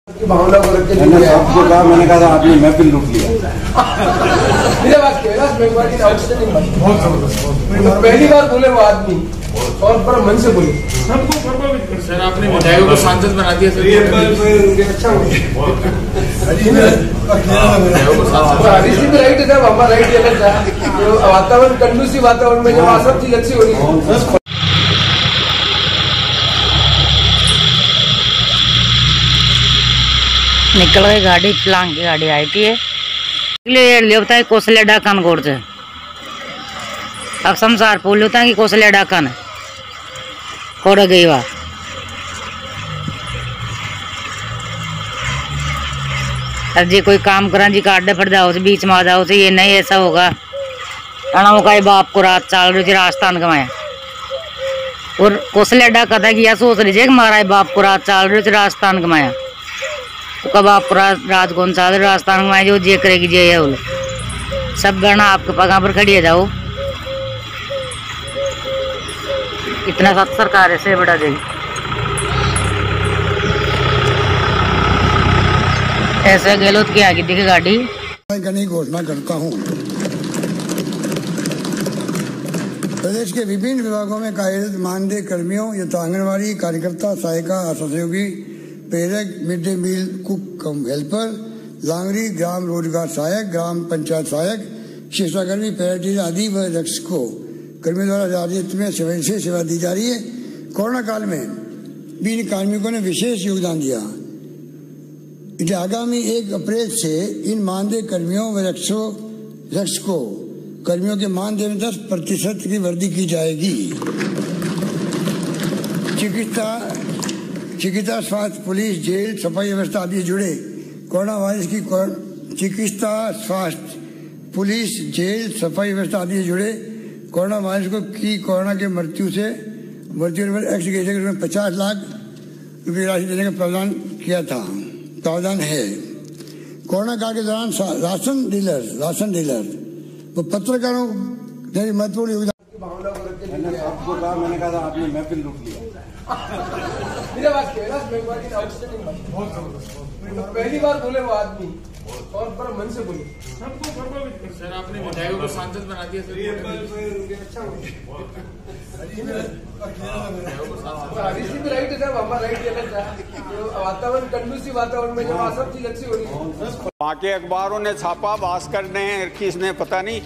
भावना को रख के मैंने आपको कहा, मैंने कहा था आपने महफिल लूट लिया। मेरे बात कैलाश मेघवाल की आउटस्टैंडिंग बात, बहुत जबरदस्त, पहली बार बोले वो आदमी और बड़ा मन से बोले। सबको प्रभावित कर सर, आपने विधायकों को सांसद बना दिया सर। अच्छा हरीश जी भी राइट है, हमारा राइट अलग था। वातावरण कंडूसिव वातावरण में जब सब चीज अच्छी हो रही है। निकल गई गाड़ी, प्लांग की गाड़ी आई थी होता है कौशल्या डाकन गोड़ से। अब संसार पुल होता है कि कौशल्या डाकन कोड़ गई वह। अब जी कोई काम करा जी काटे फट जाओ से बीच में आ जाओ से, ये नहीं ऐसा होगा। अणाओं का बाप को रात चाल रही थी राजस्थान कमाया, और कौशल्या डाका था कि यह सोच रही थी कि हमारा बाप को रात चाल रही थी राजस्थान कमाया। कब आप राजगोन साल राजस्थान में जो जे करेगी जे है बोले सब गणना आपके पगा पर खड़ी है। जाओ इतना सब सरकार ऐसे बढ़ा देगी, ऐसे गहलोत की आगे दिखे गाड़ी। मैं घोषणा करता हूँ, प्रदेश के विभिन्न विभागों में कार्यरत मानदेय कर्मियों यथा आंगनबाड़ी कार्यकर्ता, सहायिका, सहयोगी, प्रेरक, मिड डे मील कुक कम हेल्पर, लांगरी, ग्राम रोजगार सहायक, ग्राम पंचायत सहायक, शिक्षाकर्मी, पैराटीचर आदि व रक्षकों कर्मियों द्वारा राजनीति में सेवा दी जा रही है। कोरोना काल में भी इन कार्मिकों ने विशेष योगदान दिया। इसलिए आगामी 1 अप्रैल से इन मानदेय कर्मियों व रक्षकों कर्मियों के मानदेय में 10% की वृद्धि की जाएगी। चिकित्सा, स्वास्थ्य, पुलिस, जेल, सफाई व्यवस्था आदि जुड़े कोरोना वायरस की चिकित्सा, स्वास्थ्य, पुलिस, जेल, सफाई व्यवस्था आदि जुड़े कोरोना वायरस की कोरोना के मृत्यु पर एक्स में 50 लाख रुपये राशि देने का प्रावधान है। कोरोना काल के दौरान राशन डीलर वो पत्रकारों ने महत्वपूर्ण योगदान। भावना को रख के मैंने आपको कहा, मैंने कहा था आपने महफिल लूट लिया। मेरे बात कैलाश मेघवाल की आउटस्टैंडिंग बात, बहुत जबरदस्त, पहली बार बोले वो आदमी और बड़ा मन से बोले। सबको प्रभावित कर सर, आपने विधायकों को सांसद बना दिया सर। अच्छा हरीश जी भी राइट है, हमारा राइट अलग था। वातावरण कंडूसिव वातावरण में जब सब चीज अच्छी हो रही है। वहाँ के अखबारों ने छापा, भास्कर ने, किसने पता नहीं,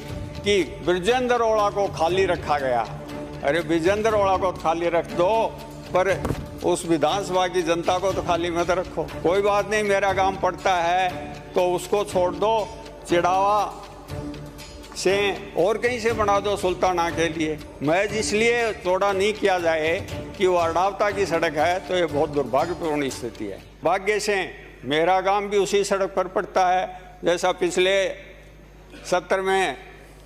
कि बृजेंद्र ओला को खाली रखा गया। अरे बृजेंद्र ओला को खाली रख दो, पर उस विधानसभा की जनता को तो खाली मत रखो। कोई बात नहीं, मेरा काम पड़ता है तो उसको छोड़ दो, चिड़ावा से और कहीं से बना दो सुल्ताना के लिए। महज इसलिए चौड़ा नहीं किया जाए कि वो अडावता की सड़क है, तो ये बहुत दुर्भाग्यपूर्ण स्थिति है। भाग्य से मेरा गांव भी उसी सड़क पर पड़ता है, जैसा पिछले सत्र में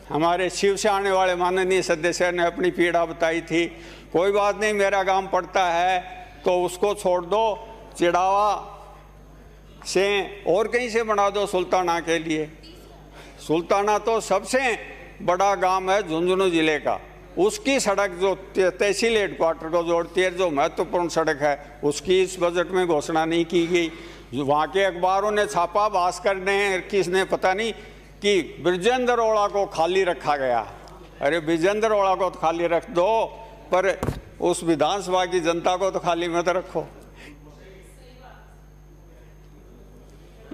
हमारे शिव से आने वाले माननीय सदस्य ने अपनी पीड़ा बताई थी। कोई बात नहीं, मेरा गांव पड़ता है तो उसको छोड़ दो, चिड़ावा से और कहीं से बना दो सुल्ताना के लिए। सुल्ताना तो सबसे बड़ा गांव है झुंझुनू जिले का, उसकी सड़क जो तहसील हेडक्वार्टर को जोड़ती है, जो महत्वपूर्ण सड़क है, उसकी इस बजट में घोषणा नहीं की गई। वहाँ के अखबारों ने छापा, भास्कर ने, किसने पता नहीं, कि बृजेंद्र ओला को खाली रखा गया। अरे बृजेंद्र ओला को तो खाली रख दो, पर उस विधानसभा की जनता को तो खाली मत रखो।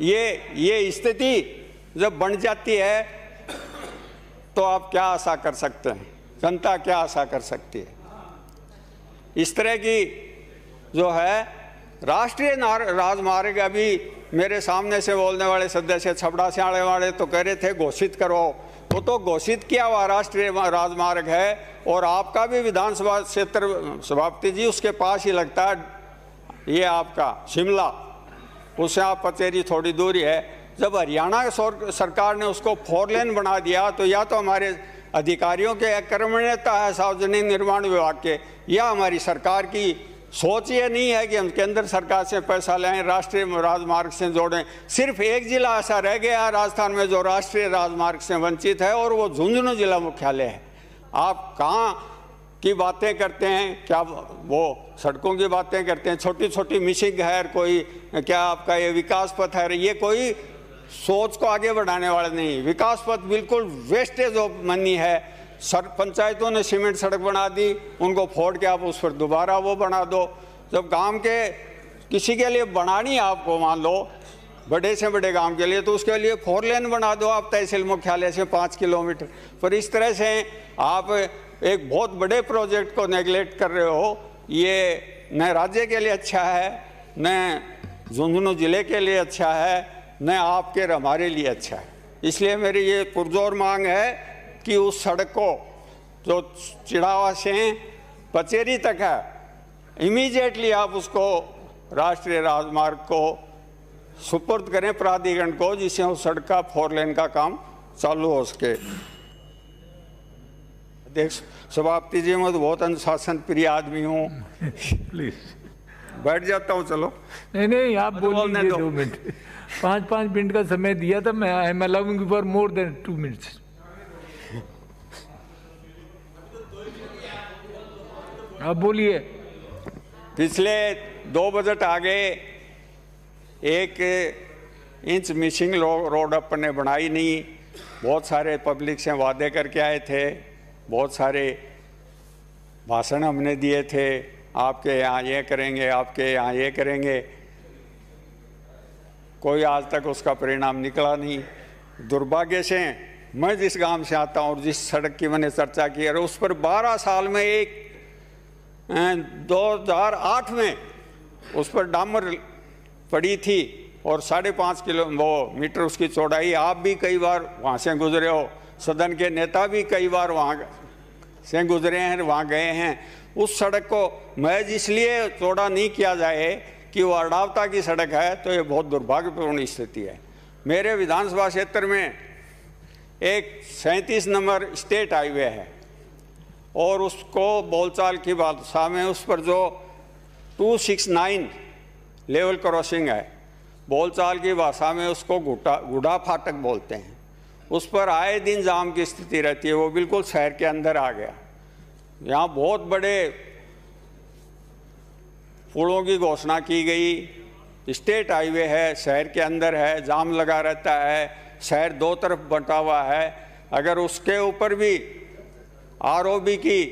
ये स्थिति जब बन जाती है तो आप क्या आशा कर सकते हैं, जनता क्या आशा कर सकती है। इस तरह की जो है राष्ट्रीय राजमार्ग, अभी मेरे सामने से बोलने वाले सदस्य छबड़ा से आने वाले तो कह रहे थे घोषित करो, वो तो घोषित किया हुआ राष्ट्रीय राजमार्ग है। और आपका भी विधानसभा क्षेत्र सभापति जी उसके पास ही लगता है, ये आपका शिमला, उससे आप पचेरी थोड़ी दूरी है। जब हरियाणा सरकार ने उसको 4 लेन बना दिया, तो या तो हमारे अधिकारियों के अकर्मण्यता है सार्वजनिक निर्माण विभाग के, या हमारी सरकार की सोच ये नहीं है कि हम केंद्र सरकार से पैसा लें, राष्ट्रीय राजमार्ग से जोड़ें। सिर्फ एक जिला ऐसा रह गया राजस्थान में जो राष्ट्रीय राजमार्ग से वंचित है, और वो झुंझुनू जिला मुख्यालय है। आप कहाँ की बातें करते हैं, क्या वो सड़कों की बातें करते हैं, छोटी छोटी मिसिंग है, कोई क्या आपका ये विकास पथ है, ये कोई सोच को आगे बढ़ाने वाले नहीं। विकास पथ बिल्कुल वेस्टेज ऑफ मनी है। पंचायतों ने सीमेंट सड़क बना दी, उनको फोड़ के आप उस पर दोबारा वो बना दो। जब गांव के किसी के लिए बनानी है आपको, मान लो बड़े से बड़े गांव के लिए, तो उसके लिए 4 लेन बना दो आप तहसील मुख्यालय से 5 किलोमीटर। पर इस तरह से आप एक बहुत बड़े प्रोजेक्ट को नेगलेक्ट कर रहे हो। ये न राज्य के लिए अच्छा है, न झुंझुनू जिले के लिए अच्छा है, न आपके और हमारे लिए अच्छा है। इसलिए मेरी ये पुरजोर मांग है कि उस सड़क को जो चिड़ावा से पचेरी तक है, इमीडिएटली आप उसको राष्ट्रीय राजमार्ग को सुपुर्द करें प्राधिकरण को, जिससे उस सड़क का 4 लेन का काम चालू हो सके। देख सभापति जी, मैं तो बहुत अनुशासन प्रिय आदमी हूँ, प्लीज बैठ जाता हूँ। चलो नहीं आप बोलने दो 2 मिनट, 5 मिनट का समय दिया था मैं। I am allowing for more than 2 minutes. आप बोलिए। पिछले 2 बजट आगे 1 इंच मिसिंग रोड अपन ने बनाई नहीं। बहुत सारे पब्लिक से वादे करके आए थे, बहुत सारे भाषण हमने दिए थे, आपके यहाँ ये करेंगे, आपके यहाँ ये करेंगे। कोई आज तक उसका परिणाम निकला नहीं। दुर्भाग्य से मैं जिस गांव से आता हूँ और जिस सड़क की मैंने चर्चा की है, उस पर 12 साल में 2008 में उस पर डामर पड़ी थी और 5.5 किलोमीटर उसकी चौड़ाई। आप भी कई बार वहाँ से गुजरे हो, सदन के नेता भी कई बार वहाँ से गुजरे हैं, वहाँ गए हैं। उस सड़क को महज इसलिए चौड़ा नहीं किया जाए कि वो अडावता की सड़क है, तो ये बहुत दुर्भाग्यपूर्ण स्थिति है। मेरे विधानसभा क्षेत्र में एक 37 नंबर स्टेट हाईवे है और उसको बोलचाल की भाषा में उस पर जो 269 लेवल क्रॉसिंग है, बोलचाल की भाषा में उसको गुड़ा फाटक बोलते हैं। उस पर आए दिन जाम की स्थिति रहती है। वो बिल्कुल शहर के अंदर आ गया। यहाँ बहुत बड़े पुलों की घोषणा की गई। स्टेट हाईवे है, शहर के अंदर है, जाम लगा रहता है, शहर 2 तरफ बंटा हुआ है। अगर उसके ऊपर भी आरओबी की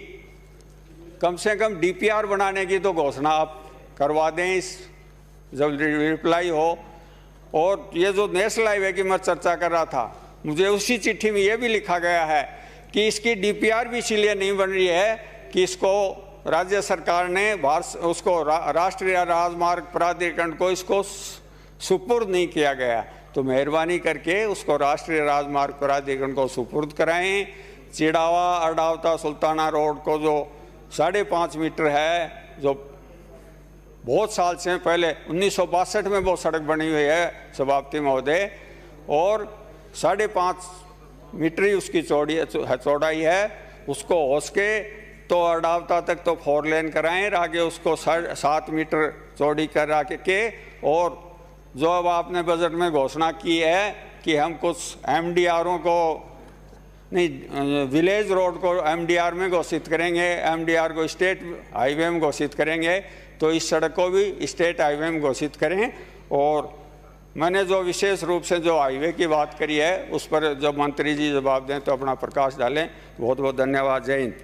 कम से कम डीपीआर बनाने की तो घोषणा आप करवा दें इस जब रिप्लाई हो। और ये जो नेशनल हाईवे की मैं चर्चा कर रहा था, मुझे उसी चिट्ठी में ये भी लिखा गया है कि इसकी डीपीआर भी इसीलिए नहीं बन रही है कि इसको राज्य सरकार ने उसको राष्ट्रीय राजमार्ग प्राधिकरण को इसको सुपुर्द नहीं किया गया। तो मेहरबानी करके उसको राष्ट्रीय राजमार्ग प्राधिकरण को सुपुर्द कराएं। चिड़ावा अडावता सुल्ताना रोड को जो 5.5 मीटर है, जो बहुत साल से पहले 1962 में वो सड़क बनी हुई है सभापति महोदय, और 5.5 मीटर ही उसकी चौड़ाई है, उसको हो सके तो अडावता तक तो 4 लेन कराएं, आगे उसको 7 मीटर चौड़ी करा के। और जो अब आपने बजट में घोषणा की है कि हम कुछ एमडीआरों को नहीं, विलेज रोड को एमडीआर में घोषित करेंगे, एमडीआर को स्टेट हाईवे में घोषित करेंगे, तो इस सड़क को भी स्टेट हाईवे में घोषित करें। और मैंने जो विशेष रूप से जो हाईवे की बात करी है, उस पर जब मंत्री जी जवाब दें तो अपना प्रकाश डालें। बहुत बहुत धन्यवाद। जय हिंद।